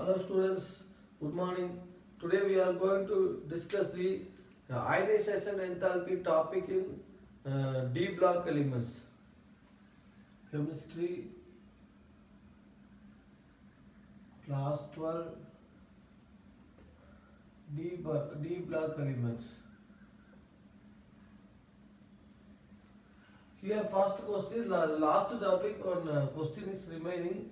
Hello students, good morning. Today we are going to discuss the ionization enthalpy topic in D block elements. Chemistry class 12 D block elements. Here first question, last topic on question is remaining.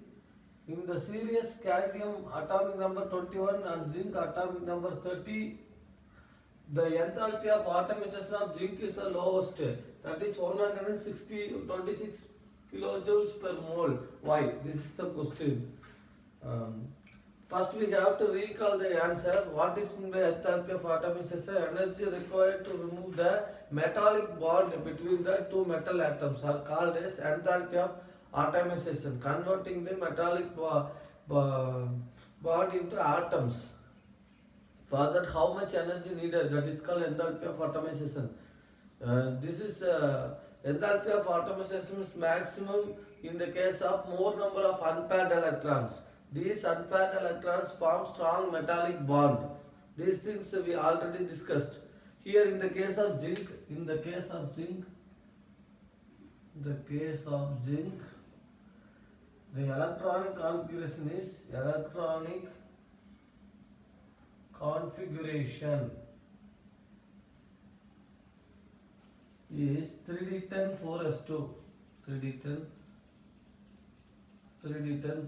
In the series cadmium atomic number 21 and zinc atomic number 30, the enthalpy of atomization of zinc is the lowest, that is 26 kilojoules per mole. Why? This is the question. First we have to recall the answer. What is meant by enthalpy of atomization? Energy required to remove the metallic bond between the two metal atoms are called as enthalpy of atomization, converting the metallic bond into atoms. For that, how much energy needed? That is called enthalpy of atomization. This is enthalpy of atomization is maximum in the case of more number of unpaired electrons. These unpaired electrons form strong metallic bond. These things we already discussed. Here in the case of zinc, the electronic configuration is 3d10 4s2. 3d10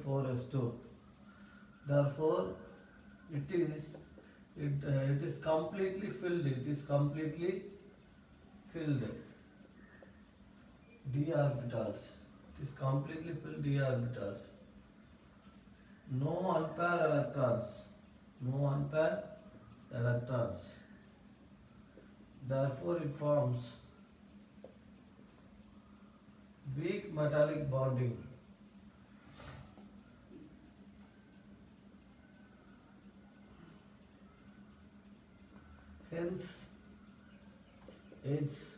4s2. Therefore, it is completely filled. D orbitals. It is completely filled d orbitals. No unpaired electrons. Therefore, it forms weak metallic bonding. Hence, its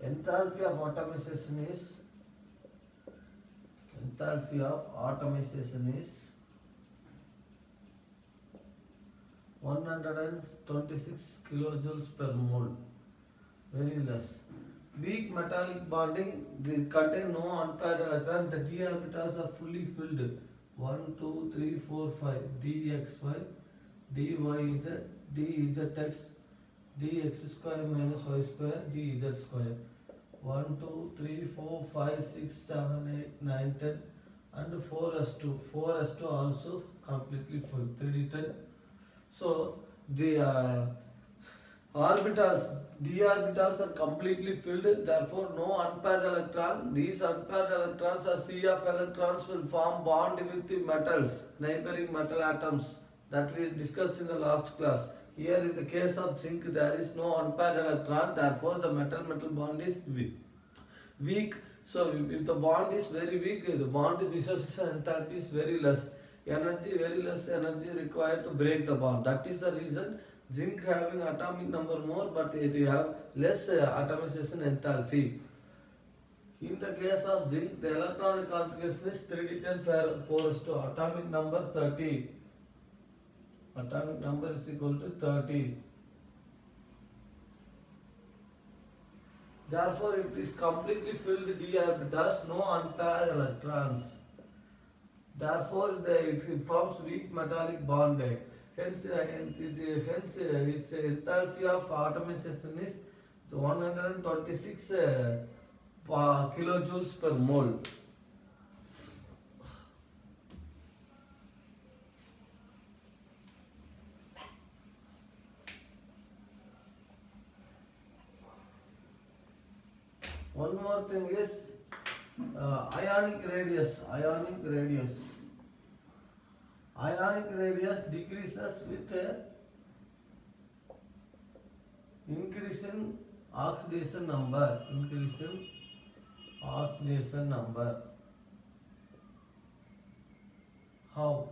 enthalpy of atomization is 126 kilojoules per mole. Very less. Weak metallic bonding, they contain no unpaired electrons. The d orbitals are fully filled. 1, 2, 3, 4, 5. dxy, dyz, dzx, dx square minus y square, dz square. 1, 2, 3, 4, 5, 6, 7, 8, 9, 10 and 4s2. 4s2 also completely full. 3d10. So the orbitals, d orbitals are completely filled. Therefore, no unpaired electron. These unpaired electrons or sea of electrons will form bond with the metals, neighboring metal atoms that we discussed in the last class. Here in the case of zinc, there is no unpaired electron. Therefore, the metal-metal bond is weak. So, if the bond is very weak, the bond dissociation enthalpy is very less. Very less energy required to break the bond. That is the reason zinc having atomic number more, but it have less atomization enthalpy. In the case of zinc, the electronic configuration is 3d10 4s2. Atomic number 30. Atomic number is equal to 30. Therefore, it is completely filled d orbitals, no unpaired electrons. Therefore, it forms weak metallic bond. Hence, its enthalpy of atomization is 126 kilojoules per mole. One more thing is ionic radius. Ionic radius decreases with increase in oxidation number. How?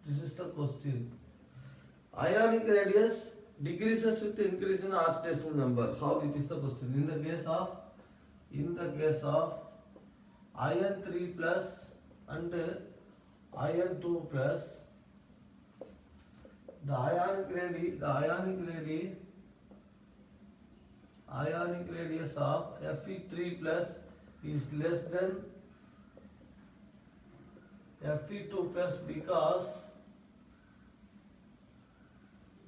This is the question. Ionic radius decreases with increase in oxidation number. How? It is the question. In the case of iron 3 plus and iron 2 plus, the ionic radius of Fe3 plus is less than Fe2 plus, because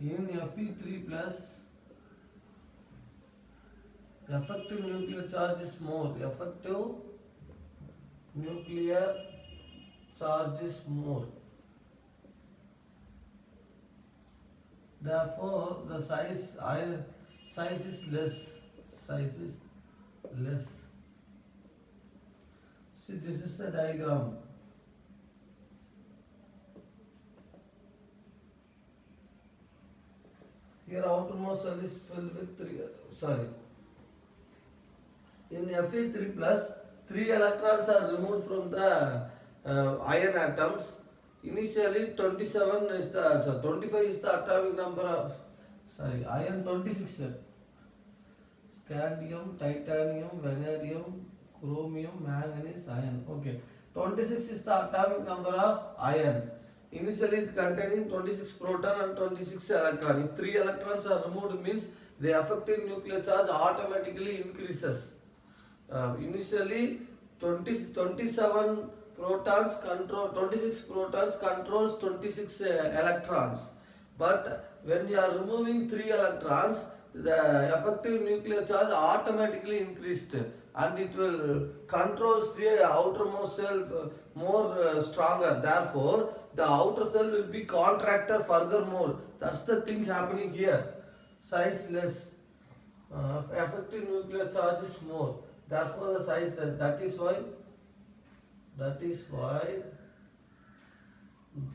in Fe3 plus effective nuclear charge is more. Effective nuclear charge is more. Therefore, the size is less. Size is less. See, this is the diagram. Here outermost cell is filled with in Fe3 plus, 3 electrons are removed from the iron atoms. Initially 25 is the atomic number of iron 26. Scandium, titanium, vanadium, chromium, manganese, iron. Okay, 26 is the atomic number of iron. Initially it containing 26 proton and 26 electron. If 3 electrons are removed, means the effective nuclear charge automatically increases. Initially 27 protons control 26 protons controls 26 electrons, but when you are removing 3 electrons, the effective nuclear charge automatically increased, and it will controls the outermost cell more stronger. Therefore, the outer cell will be contracted furthermore. That's the thing happening here. Size less, effective nuclear charge is more. Therefore, the size less. That is why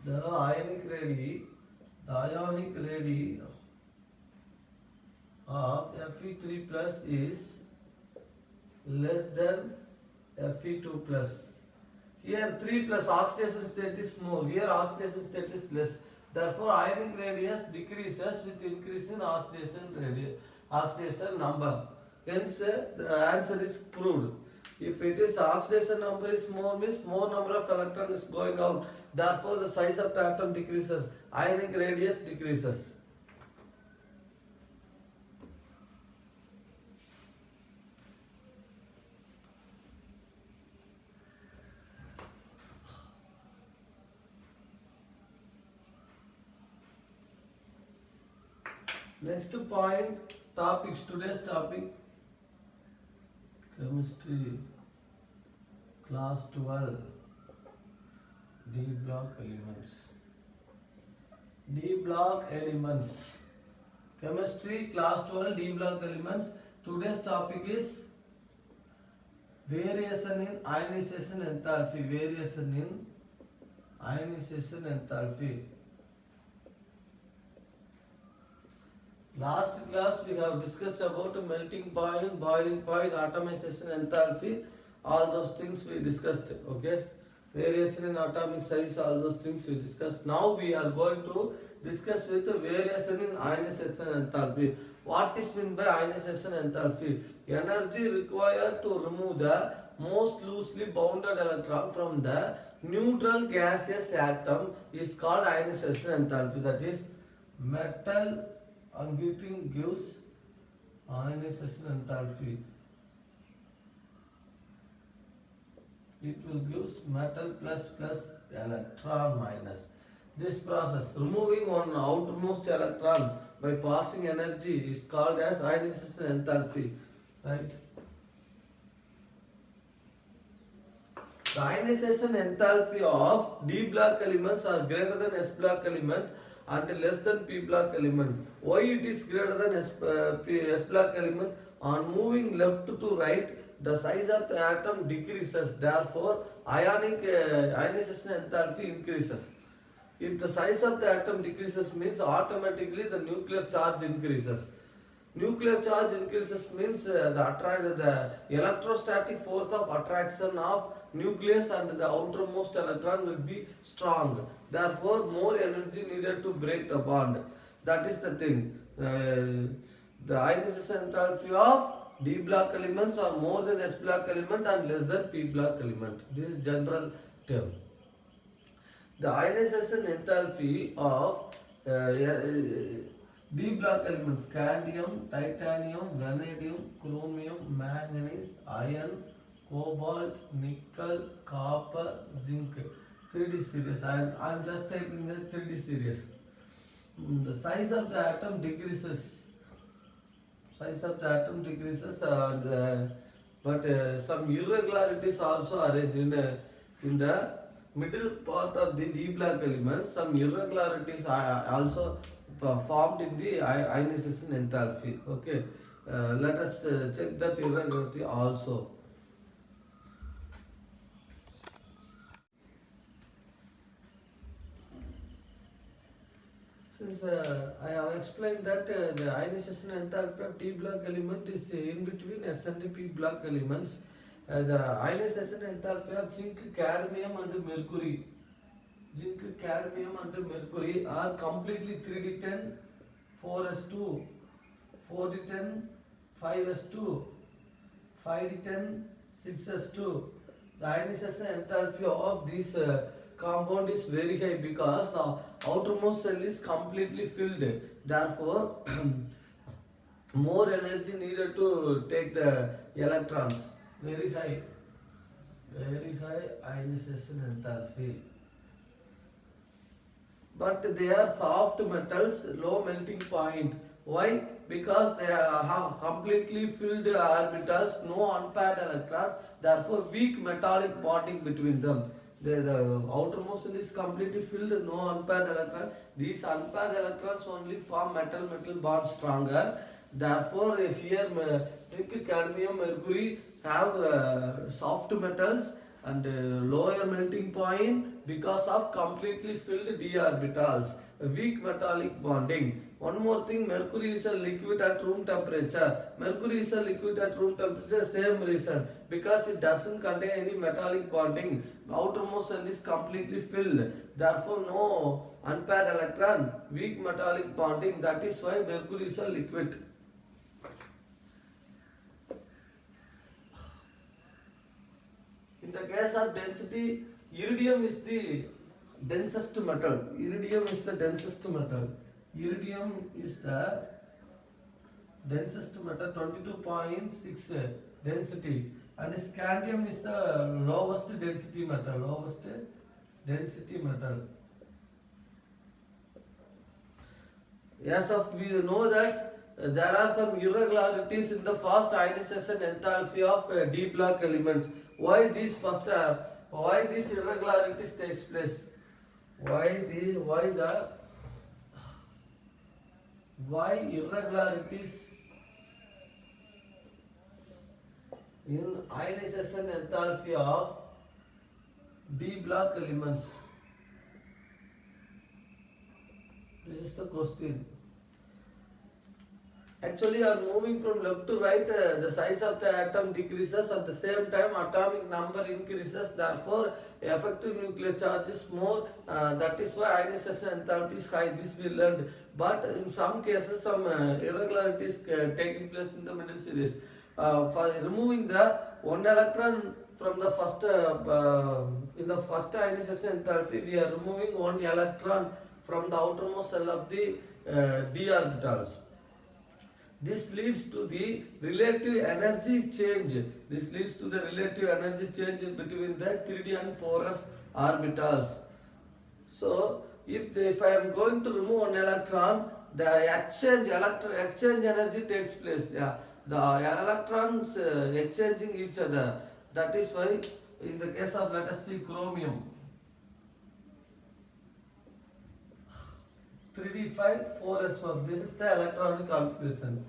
the ionic radii of Fe3 plus is less than Fe2 plus. Here 3 plus oxidation state is more. Here oxidation state is less. Therefore, ionic radius decreases with increase in oxidation number. Hence, the answer is proved. If it is oxidation number is more, means more number of electrons is going out. Therefore, the size of the atom decreases. Ionic radius decreases. Next point, today's topic, chemistry, class 12, D block elements. Chemistry, class 12, D block elements. Today's topic is variation in ionization enthalpy. Last class we have discussed about melting point, boiling point, atomization enthalpy, all those things we discussed. Okay, variation in atomic size, all those things we discussed. Now we are going to discuss with variation in ionization enthalpy. What is meant by ionization enthalpy? Energy required to remove the most loosely bounded electron from the neutral gaseous atom is called ionization enthalpy. That is, metal and heating gives ionization enthalpy. It will give metal plus electron minus. This process, removing one outermost electron by passing energy, is called as ionization enthalpy. Right? The ionization enthalpy of D block elements are greater than S block element and less than P block element. Why it is greater than S block element? On moving left to right, the size of the atom decreases. Therefore, ionization enthalpy increases. If the size of the atom decreases, means automatically the nuclear charge increases. Nuclear charge increases means the electrostatic force of attraction of nucleus and the outermost electron will be strong. Therefore, more energy needed to break the bond. That is the thing. The ionization enthalpy of D block elements are more than S block element and less than P block element. This is general term. The ionization enthalpy of Yeah, D block elements: cadmium, titanium, vanadium, chromium, manganese, iron, cobalt, nickel, copper, zinc. 3D series. I'm just taking the 3D series. The size of the atom decreases. Size of the atom decreases, but some irregularities also arranged in the middle part of the D block element. Some irregularities are also formed in the ionization enthalpy. Okay, let us check that irregularity also. Since I have explained that the ionization enthalpy of T block element is in between S and P block elements, the ionization enthalpy of zinc, cadmium, and mercury. Zinc, cadmium, and mercury are completely 3d10, 4s2, 4d10, 5s2, 5d10, 6s2. The ionization enthalpy of this compound is very high because the outermost cell is completely filled. Therefore, more energy needed to take the electrons. Very high ionization enthalpy. But they are soft metals, low melting point. Why? Because they have completely filled orbitals, no unpaired electron, therefore weak metallic bonding between them. The outermost shell is completely filled, no unpaired electron. These unpaired electrons only form metal-metal bond stronger. Therefore, here zinc, cadmium, mercury have soft metals and lower melting point because of completely filled d orbitals, weak metallic bonding. One more thing, mercury is a liquid at room temperature. Mercury is a liquid at room temperature, same reason, because it doesn't contain any metallic bonding. Outermost shell is completely filled, therefore no unpaired electron, weak metallic bonding. That is why mercury is a liquid. In the case of density, iridium is the densest metal. Iridium is the densest metal. Iridium is the densest metal, 22.6 density. And scandium is the lowest density metal. Lowest density metal. Yes, of we know that there are some irregularities in the first ionization enthalpy of a D block element. Why these irregularities takes place? Why irregularities in ionization enthalpy of D block elements? This is the question. Actually, you are moving from left to right, the size of the atom decreases, at the same time atomic number increases, therefore effective nuclear charge is more, that is why ionization enthalpy is high. This we learned. But in some cases, some irregularities taking place in the middle series. For removing the one electron from the first, in the first ionization enthalpy, we are removing one electron from the outermost shell of the d orbitals. This leads to the relative energy change. This leads to the relative energy change between the 3d and 4s orbitals. So, if I am going to remove one electron, the exchange energy takes place. Yeah, the electrons exchanging each other. That is why, in the case of, let us see, chromium, 3d5, 4s1. This is the electronic configuration.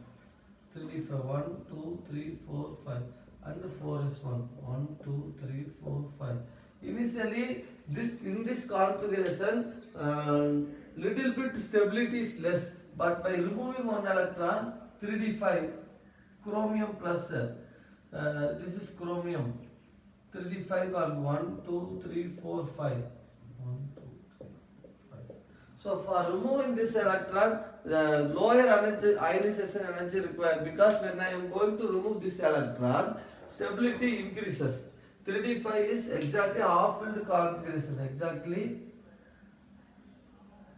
3d5, 1, 2, 3, 4, 5, and 4s1. 1, 2, 3, 4, 5. Initially, in this configuration, little bit stability is less, but by removing one electron, 3d5, chromium plus, this is chromium, 3d5 got 1, 2, 3, 4, 5. 1, 2, 3, 4, 5. So for removing this electron, the lower energy, ionization energy required, because when I am going to remove this electron, stability increases. 3d5 is exactly half-filled configuration, exactly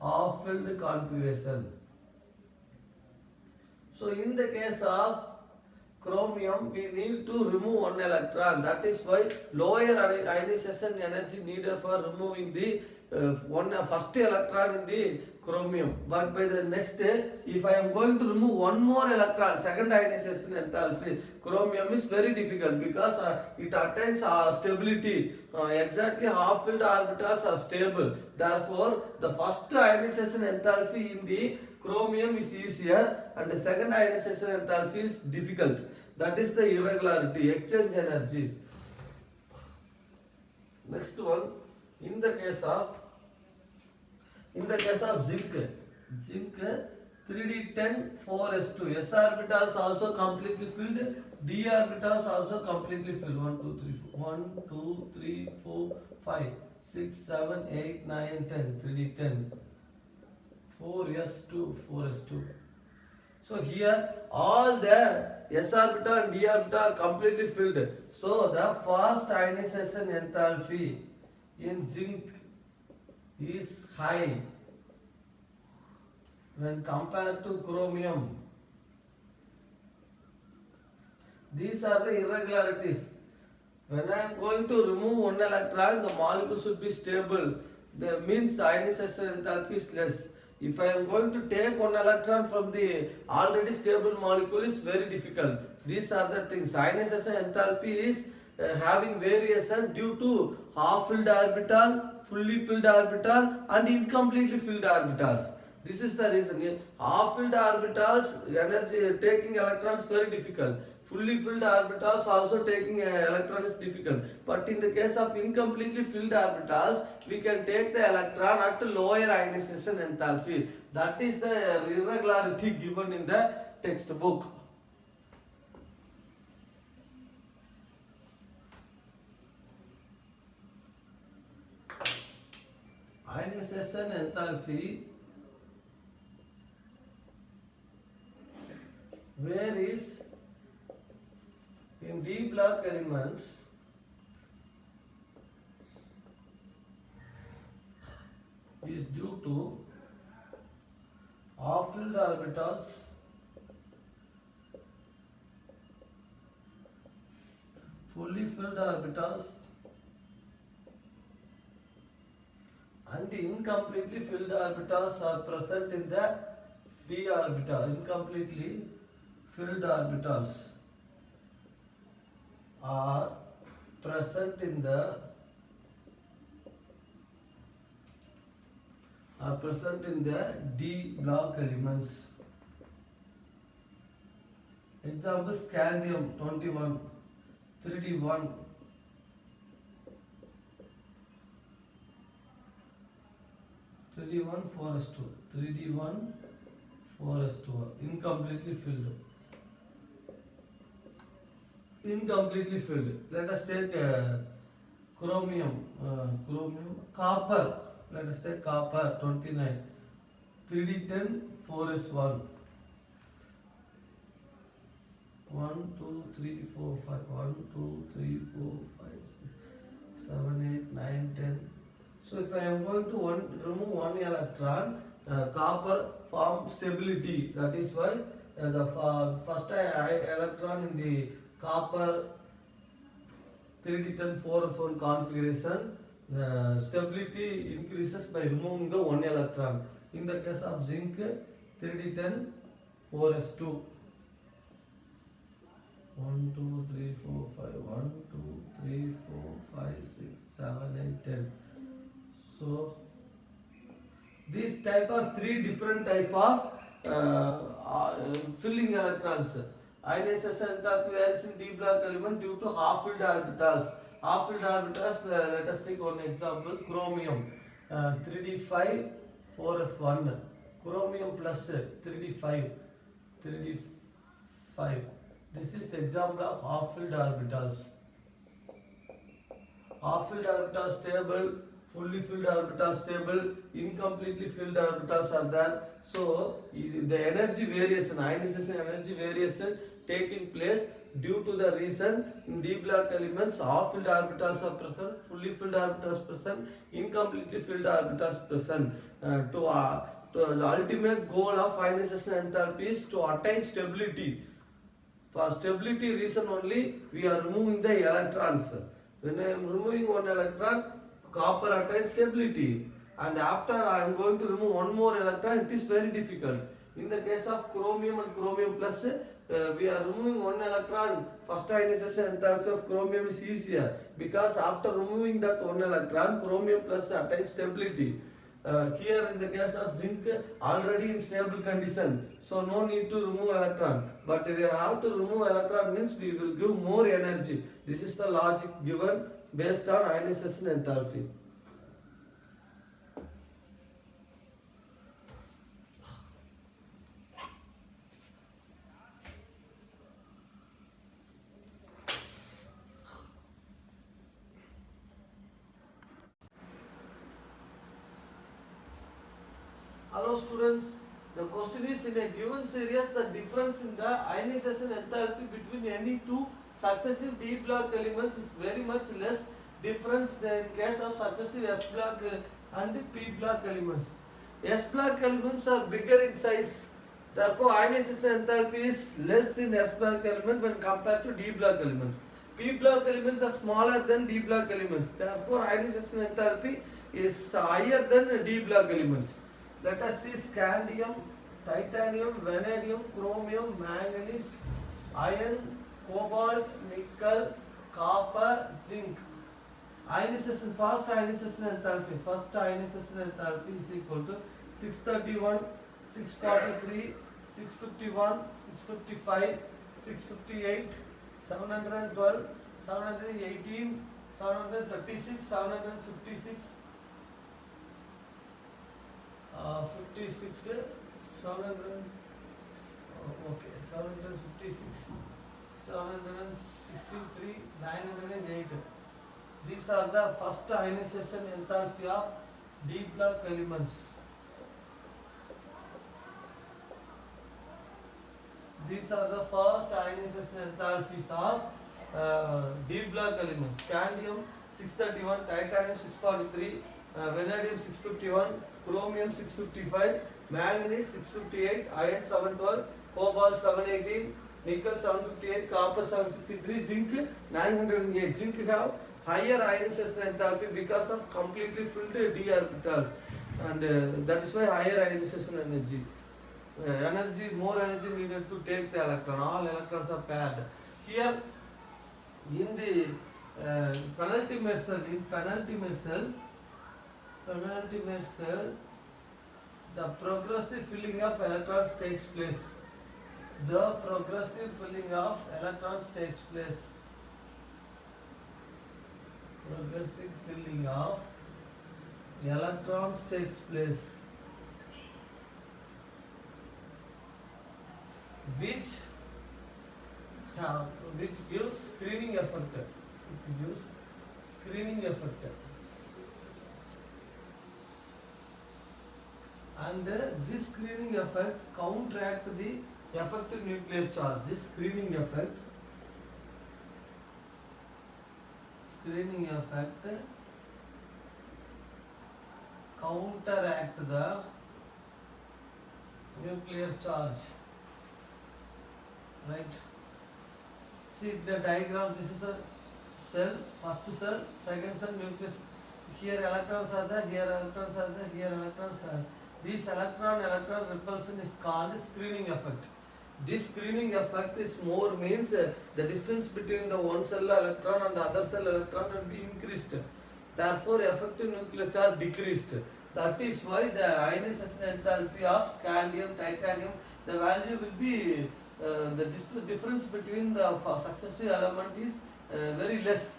half-filled configuration. So in the case of chromium, we need to remove one electron. That is why lower ionization energy needed for removing the first electron in the chromium. But by the next day, if I am going to remove one more electron, second ionization enthalpy, chromium is very difficult because it attains stability. Exactly half-filled orbitals are stable. Therefore, the first ionization enthalpy in the chromium is easier and the second ionization enthalpy is difficult. That is the irregularity, exchange energies. Next one, in the case of zinc 3d10 4s2, s orbitals also completely filled, d orbitals also completely filled. 1 2 3 4 5 6 7 8 9 10 3d10 4s2 4s2. So here all the s orbital and d orbital are completely filled. So the first ionization enthalpy in zinc is high when compared to chromium. These are the irregularities. When I am going to remove one electron, the molecule should be stable. That means the ionization enthalpy is less. If I am going to take one electron from the already stable molecule, is very difficult. These are the things. Ionization enthalpy is having variation due to half-filled orbital, fully filled orbital and incompletely filled orbitals. This is the reason. Half-filled orbitals, energy taking electrons very difficult. Fully filled orbitals also taking electron is difficult. But in the case of incompletely filled orbitals, we can take the electron at lower ionization enthalpy. That is the irregularity given in the textbook. Ionization enthalpy, where is in d block elements is due to half-filled orbitals, fully filled orbitals and incompletely filled orbitals are present in the d orbital. Incompletely filled orbitals are present in the D block elements. Example: scandium 21, 3d1, 4s2, 3d1 4s2, incompletely filled. Let us take chromium, copper. Let us take copper 29, 3d10 4s1, 1 2 3 4 5, 1 2 3 4 5 6 7 8 9 10. So if I am going to remove one electron, copper forms stability. That is why the first electron in the copper 3d10 4s1 configuration, the stability increases by removing the one electron. In the case of zinc 3d10 4s2, 1 2 3 4 5, 1 2 3 4 5 6 7 8 10. So these type of three different type of filling electrons. Ionization enthalpy varies in d block element due to half-filled orbitals. Half-filled orbitals, let us take one example: chromium 3d5 4s1, chromium plus 3d5, 3d5. This is example of half-filled orbitals. Half-filled orbitals stable, fully filled orbitals stable, incompletely filled orbitals are there. So the energy variation, ionization energy variation taking place due to the reason in d block elements half filled orbitals are present, fully filled orbitals present, incompletely filled orbitals present. To the ultimate goal of ionization enthalpy is to attain stability. For stability reason only we are removing the electrons. When I am removing one electron, copper attains stability, and after I am going to remove one more electron, it is very difficult. In the case of chromium and chromium plus, we are removing one electron. First ionization enthalpy of chromium is easier because after removing that one electron, chromium plus attains stability. Here in the case of zinc, already in stable condition, so no need to remove electron. But we have to remove electron means we will give more energy. This is the logic given based on ionization enthalpy. Hello students, the question is in a given series the difference in the ionization enthalpy between any two successive d block elements is very much less difference than in case of successive s block and p block elements. S block elements are bigger in size, therefore ionization enthalpy is less in s block element when compared to d block element. P block elements are smaller than d block elements, therefore ionization enthalpy is higher than d block elements. Let us see scandium, titanium, vanadium, chromium, manganese, iron, cobalt, nickel, copper, zinc. Ionization, first ionization enthalpy. First ionization enthalpy is equal to 631, 643, 651, 655, 658, 712, 718, 736, 756. 56, 700, okay, 756, 763, 908. These are the first ionization enthalpy of d block elements. These are the first ionization enthalpies of d block elements. Scandium 631, titanium 643, vanadium 651, chromium 655, manganese 658, iron 712, cobalt 718, nickel 758, copper 763, zinc 908. Zinc have higher ionization enthalpy because of completely filled d orbitals, and that is why higher ionization energy. More energy needed to take the electron. All electrons are paired. Here in the penultimate cell, the progressive filling of electrons takes place. The progressive filling of electrons takes place. Progressive filling of electrons takes place, which gives screening effect. And this screening effect counteract the effective nuclear charge. This screening effect counteract the nuclear charge. Right? See the diagram. This is a cell, first cell, second cell, nucleus. Here electrons are there, here electrons are there, here electrons are there. This electron repulsion is called screening effect. This screening effect is more means the distance between the one cell electron and the other cell electron will be increased. Therefore, effective nuclear charge decreased. That is why the ionization enthalpy of scandium, titanium, the value will be the difference between the successive element is very less.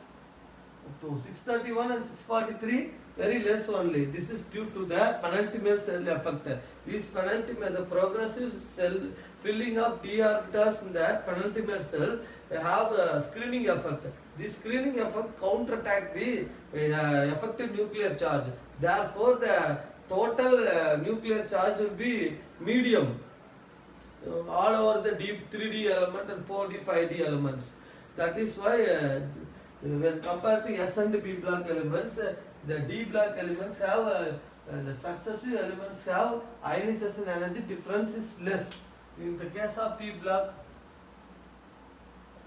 To 631 and 643 very less only. This is due to the penultimate cell effect. This penultimate, the progressive cell filling of d orbitals in the penultimate cell, they have a screening effect. This screening effect counteract the effective nuclear charge. Therefore, the total nuclear charge will be medium. all over the deep 3D element and 4D, 5D elements. That is why when compared to S and P block elements, the D block elements have the successive elements have ionization energy difference is less. In the case of P block,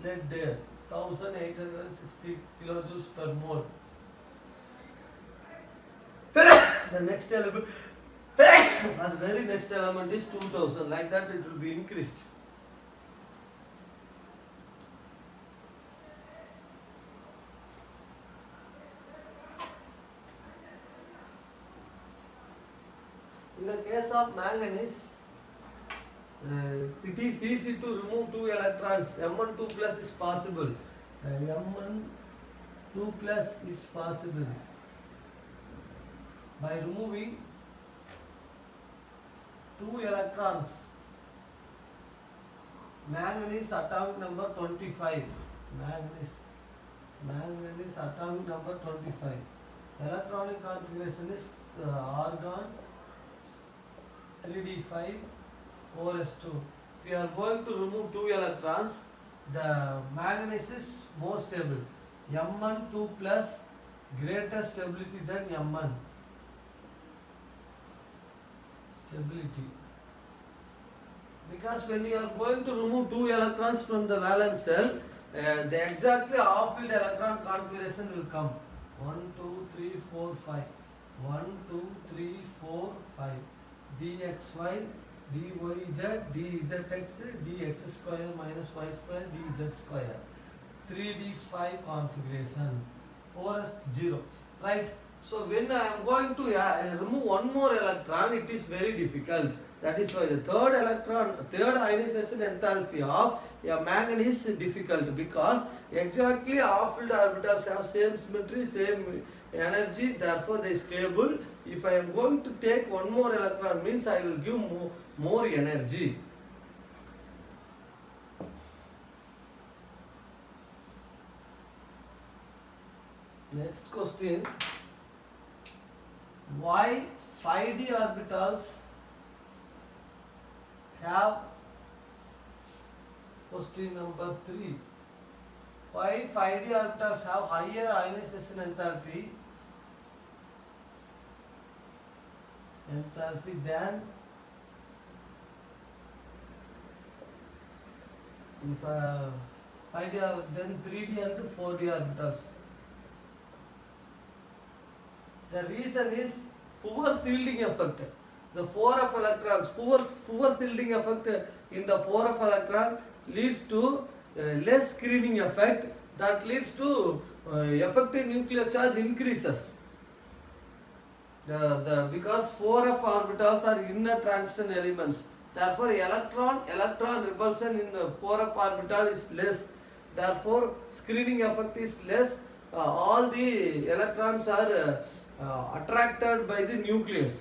let there 1860 kilojoules per mole. The next element, the very next element is 2000. Like that, it will be increased. In the case of manganese, it is easy to remove two electrons. M12 plus is possible. M12 plus is possible by removing two electrons. Manganese atomic number 25. Manganese atomic number 25. Electronic configuration is argon 3d5 4s2. If we are going to remove two electrons, the manganese is more stable. M12 plus greater stability than M1. Stability. Because when you are going to remove two electrons from the valence shell, the exactly half-filled electron configuration will come. 1, 2, 3, 4, 5. 1, 2, 3, 4, 5. dxy, dyz, dzx, dx square minus y square, dz square. 3d5 configuration. 4s 0. Right? So when I am going to remove one more electron, it is very difficult. That is why the third ionization enthalpy of a manganese is difficult, because exactly half-filled orbitals have same symmetry, same energy, therefore they are stable. If I am going to take one more electron, means I will give more energy. Next question. Why 5d orbitals have, question number 3. Why 5d orbitals have higher ionization enthalpy than if 5d then 3d and 4d orbitals? The reason is poor shielding effect. The 4f electrons, poor shielding effect in the 4f electron leads to less screening effect, that leads to effective nuclear charge increases. Because 4f orbitals are inner transition elements, therefore electron repulsion in the 4f orbital is less, therefore screening effect is less. All the electrons are attracted by the nucleus.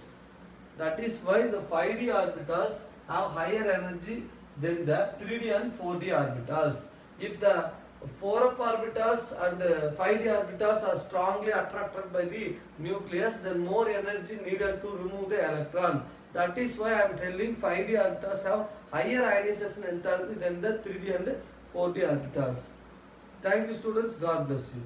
That is why the 5d orbitals have higher energy than the 3d and 4d orbitals. If the 4f orbitals and 5d orbitals are strongly attracted by the nucleus, then more energy needed to remove the electron. That is why I am telling 5d orbitals have higher ionization enthalpy than the 3d and 4d orbitals. Thank you, students. God bless you.